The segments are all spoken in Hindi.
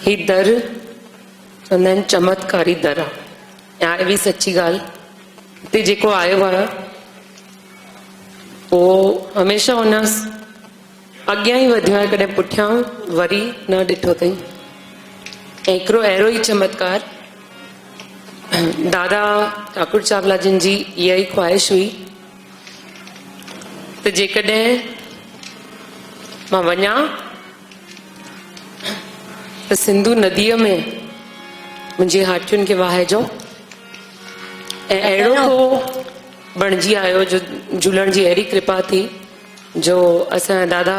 ही दर चवंदा आहिनि चमत्कारी दर आहे। आहे बि सची ॻाल्हि। हिते जेको आयो आहे उहो हमेशह हुन अॻियां ई वधियो आहे, कॾहिं पुठियां वरी न ॾिठो अथई। ऐं हिकिड़ो अहिड़ो ई चमत्कार दादा ठाकुर चावला जिन जी इहा ई ख़्वाहिश हुई त जेकॾहिं मां वञा त सिंधु नदीअ में मुंहिंजी हाथियुनि खे वहाइजो। ऐं अहिड़ो को बणिजी आयो जो झूलण जी अहिड़ी कृपा थी जो असांजा दादा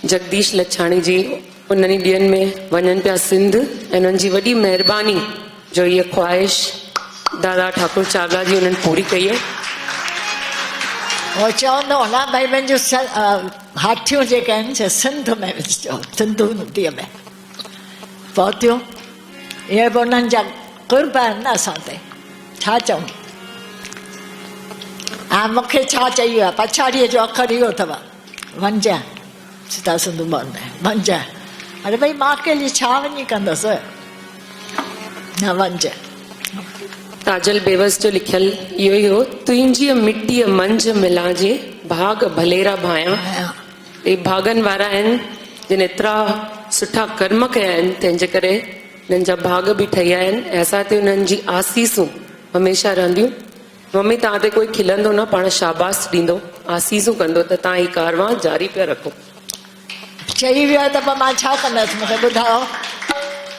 जगदीश लच्छाणी जी उन्हनि ॾींहंनि में वञनि पिया सिंध, ऐं उन्हनि जी वॾी महिरबानी जो इहा ख़्वाहिश दादा ठाकुर चावला जी उन्हनि पूरी कई आहे। वो चवंदो होला भाई मुंहिंजो हाथियूं जेके आहिनि से सिंध में विझिजो, सिंधु नदीअ में पहुतियूं। इहे बि उन्हनि जा कुर्ब आहिनि न असां ते, छा चऊं। हा मूंखे छा चई आहे, पछाड़ीअ जो अखर इहो अथव, वञजांइ सीधा सिंधु में वञजांइ। अरे भई मां अकेली छा वञी कंदसि, न वञजांइ। ताजल बेवस जो लिखियल इहो ई हो, तुंहिंजी मिटीअ मंझ मिलाजे भाग भलेरा भाया। हे भागनि वारा आहिनि जिन एतिरा सुठा कर्म कया आहिनि, तंहिंजे करे हिननि जा भाग बि ठही आहिनि। ऐं ते उन्हनि जी आसीसूं हमेशह रहंदियूं। मम्मी तव्हां ते कोई खिलंदो न, पाण शाबाश ॾींदो, आसीसूं कंदो त तव्हां हीउ कारवां जारी पिया रखो। चई वियो त पोइ मां छा कंदसि, मूंखे ॿुधायो।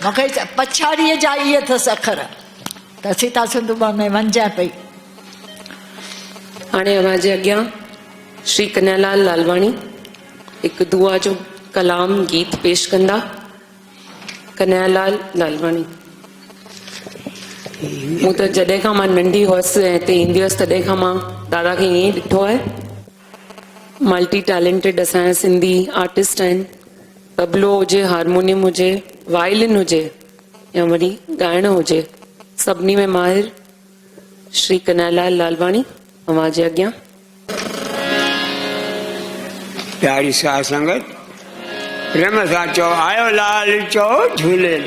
मूंखे पछाड़ीअ जा इहे अथसि अखर त सीता सिंधु में वञजांइ पई। हाणे अवाजे अॻियां श्री कन्हैयालाल लालवाणी हिकु दुआ जो कलाम गीत पेश कंदा। कन्हैयालाल लालवाणी। मूं त जॾहिं खां मां नंढी हुअसि ऐं हिते ईंदी हुअसि तॾहिं खां मां दादा खे ईअं ई ॾिठो आहे। मल्टी टैलेंटेड असांजा सिंधी आर्टिस्ट आहिनि। तबलो हुजे, हारमोनियम हुजे, वायलिन हुजे या वरी ॻाइणु हुजे, सभिनी में माहिर श्री कन्हैयालाल लालवाणी अवाजे अॻियां। प्यारी साध संगत, प्रेम सां चओ आयो लाल चओ झूले।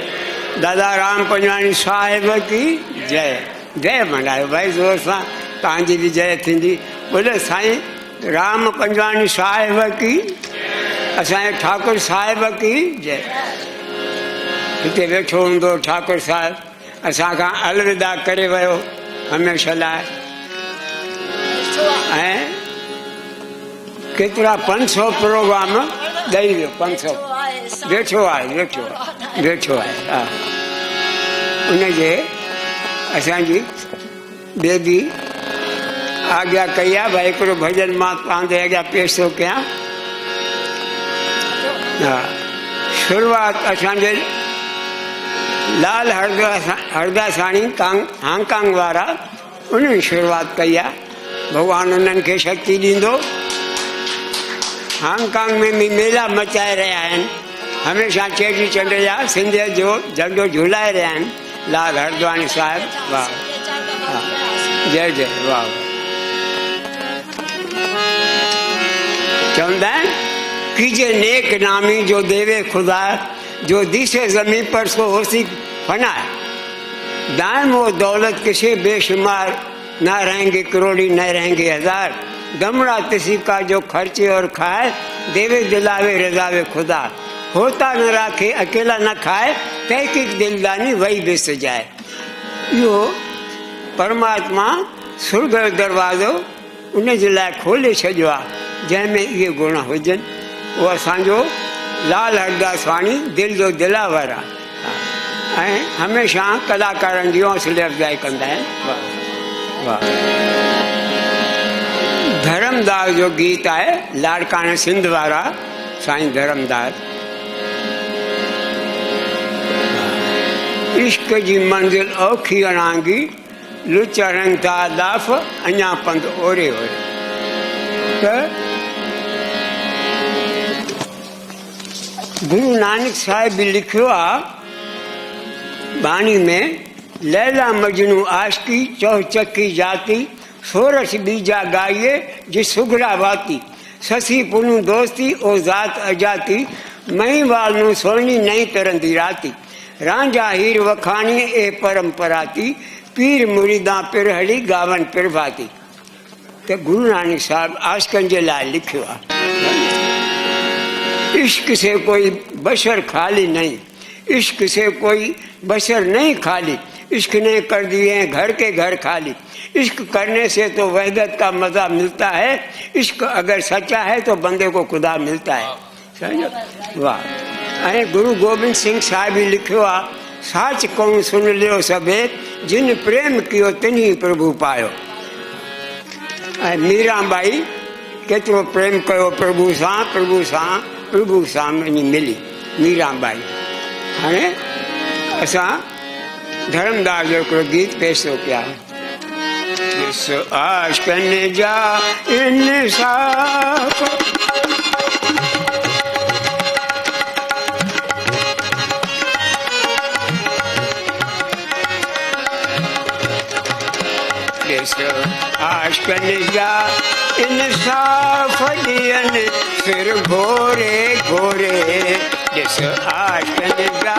दादा राम पंजवाणी साहिब की जय। जय मनायो भाई ज़ोर सां, तव्हांजी बि जय थींदी। बोले साईं राम पंजवाणी साहिब की, असांजे ठाकुर साहिब की जय। हिते वेठो हूंदो ठाकुर साहिब, असांखां अलविदा करे वियो हमेशह लाइ। ऐं केतिरा 500 प्रोग्राम ॾेई वियो। 500 वेठो आहे हा। उनजे असांजी बेबी आज्ञा कई आहे भाई हिकिड़ो भॼन मां तव्हांजे अॻियां पेश थो कयां। हा, शुरूआत असांजे लाल हरदासाणी हांगकांग वारा उन्हनि शुरूआत कई आहे। भॻवानु उन्हनि खे शक्ति ॾींदो। हांगकांग में बि मेला मचाए रहिया आहिनि, हमेशह चेटी चंड जा सिंधियत जो झंडो झुलाए रहिया आहिनि लाल हरद्वाणी साहिब। वाह जय जय वाह। चवंदा आहिनि कीजे नेक नामी जो देवे खुदा, जो दिसे जमीन पर सो होसी फना। दायम वो दौलत किसे बेशुमार, ना रहेंगे करोड़ी न रहेंगे हजार। दमड़ा किसी का जो खर्चे और खाए, देवे दिलावे रजावे खुदा। होता न राखे अकेला न खाए, तहकीक दिलदानी वही बेस जाए। इहो परमात्मा सुर्ग जो दरवाज़ो उन जे लाइ खोले छॾियो आहे जंहिंमें इहे गुण हुजनि। उहो असांजो लाल हरदासवाणी दिलि जो दिलावर आहे ऐं हमेशह कलाकारनि जी हौसले अफ़जाई कंदा आहिनि। वाह वाह। धर्मदास जो गीत आहे, लाड़काणे सिंध वारा साईं धर्मदास। इश्क जी मंज़िल औखी अणांगी, लुचरनि था दाफ़ अञा पंध ओरे ओरे। त गुरु नानक साहिब बि लिखियो आहे बाणी में, लैला मजनू आशिकी चौचकी जाती, सोरस बीजा गाइए जिस सुगरा वाती। ससी पुनू दोस्ती ओ जात अजाती, महीवाल नूं सोहनी नहीं तरंदी राती, रांझा हीर वखाणी ए परंपरा थी, पीर मुरीदा पिर हड़ी गावन पिर भाती। तो गुरु नानक साहब आशकन जे लाइ लिखियो आहे, इश्क से कोई बशर खाली नहीं, इश्क से कोई बशर नहीं खाली, इश्क ने कर दिए घर के घर खाली। इश्क करने से तो वहदत का मजा मिलता है, इश्क अगर सच्चा है तो बंदे को खुदा मिलता है। समझो वाह। अरे गुरु गोबिंद सिंह साहब ही लिखियो आ, साच कहूं सुन लियो सबे, जिन प्रेम कियो तिन्ही प्रभु पायो। मीराबाई केतिरो प्रेम कयो प्रभु सां, प्रभु सां, प्रभु सां मिली मीराबाई। हाणे असां धर्मदास जो हिकिड़ो गीत पेश थो कयां, जिस आशिकन जा इंसाफ, जिस आशिकन जा इंसाफ दियन फिर घोरे घोरे, जिस आशिकन जा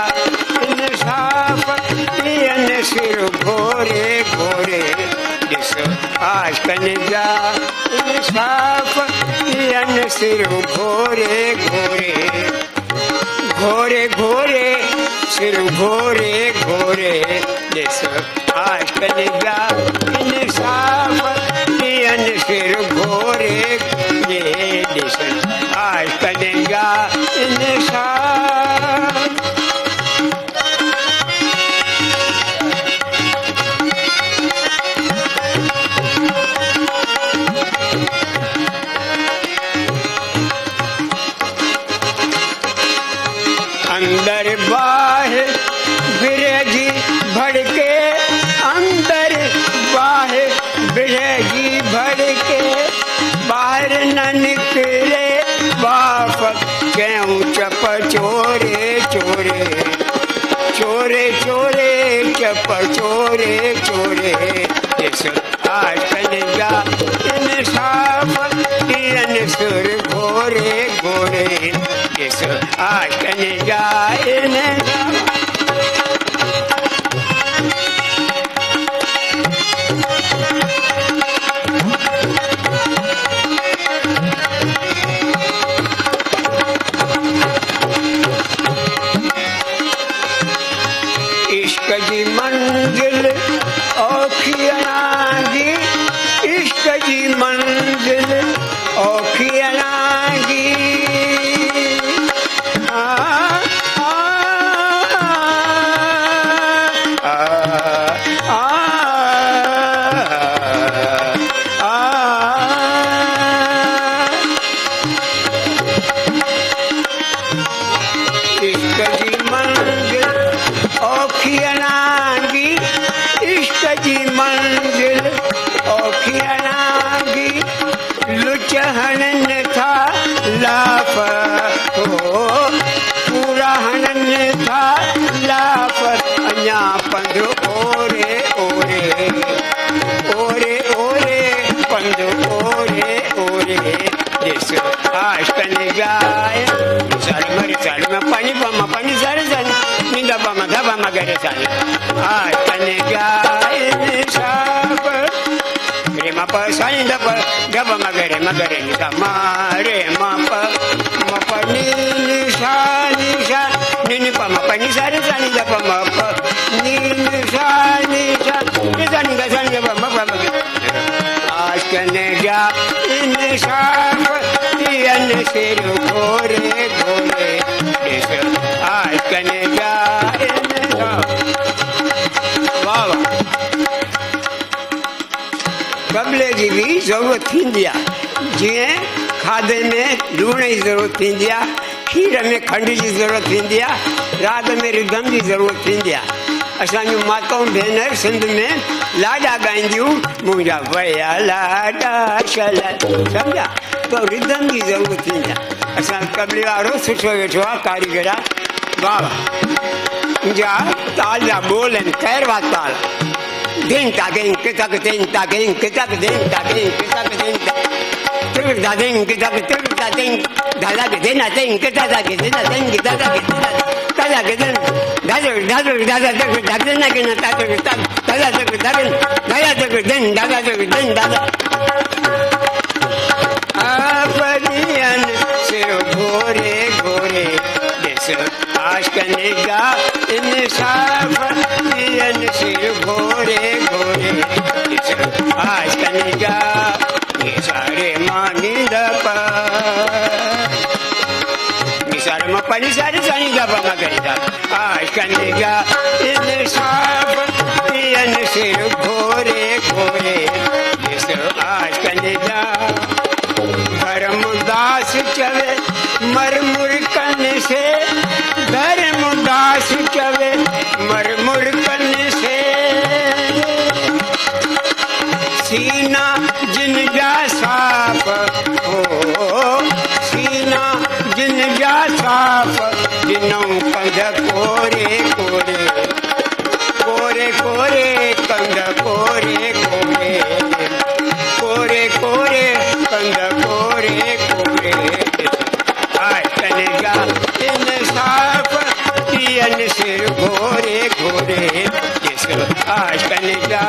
इंसाफ दियन सिर घोरे घोरे, जिस आशिकन जा इंसाफ दियन सिर घोरे घोरे, घोरे घोरे सिर घोरे घोरे, जिस आशिकन जा इंसाफ दियन सिर घोरे, जिस आशिकन जा इंसाफ। अंदर बाहर बिरजी भड़के, अंदर बाहर बिरजी भड़के, बाहर न निकले बाप क्यों चप चोरे चोरे, चोरे चोरे चप चोरे चोरे, जिस आशिकन जा इंसाफ दियन सिर घोरे घोरे, जिस आशिकन जा इंसाफ। इश्क जी मंजिल औखियना जी, इश्क जी मंजिल औखियना जी, आ आ आ आ आ, इश्क जी मंजिल औखियना जी, इश्क जी मंजिल औखियना जी, लुचहन था लाफ हो, पूरा हनन था लाफ, अञा पंध ओरे ओरे, ओरे ओरे पंध ओरे ओरे, जिस आशिकन जाए साल साल में पानी पमा पानी सारे साल निंदा पमा धबा मगरे साल, आशिकन जाए साप प्रेम पर साइन दब धबा मगरे मगरे निशा मारे माप मप निशा निशा निनि पमा पानी सारे साल दब मप निशा निशा निशा निशा साल दब मप आशिकन जा इंसाफ दियन सिर घोरे घोरे, जिस आशिकन जा इंसाफ। वाह वाह। कबले जी भी ज़रूरत थींदी आहे, जीअं खाधे में लूण जी ज़रूरत थींदी आहे, खीर में खंड जी ज़रूरत थींदी आहे, राग में रिदम जी ज़रूरत थींदी आहे। असांजूं माताऊं भेनर सिंध में लाॾा ॻाईंदियूं, मुंहिंजा वया लाॾा शल, सम्झा, तो रिदम जी ज़रूरत थींदी आहे। असां कबले वारो सुठो वेठो आहे कारीगर आहे, वाह वाह। मुंहिंजा ताल जा ॿोल आहिनि, कैरवा ताल, दिन तागिंग कितक दिन तागिंग कितक दिन तागिंग कितक दिन Tır dadın gidak tır dadın dada gidin atın gidada gidin atın gidada gidin dada gidin dada dadın ne gidin dada gidin dada Afariyan sir घोरे घोरे जिस आश्क निगाह इंसाफ दियन सिर घोरे घोरे जिस आश्क निगाह ये सारे मानिंद पा निसार म पनि सारे सनी जब म गरिदा आश्क निगाह इंसाफ दियन सिर घोरे घोरे जिस आश्क निगाह धर्मदास चवे मरमुर कन से धर्मदास चवे मरमुर कन से सीना जिन जा साफ हो सीना जिन जा साफ जिनों कंध कोरे कोरे कोरे कोरे कंध कोरे कोरे कोरे कोरे कंध कोरे कोरे आय कनेगा इन साफ पियन सिर घोरे घोरे जिस आय कनेगा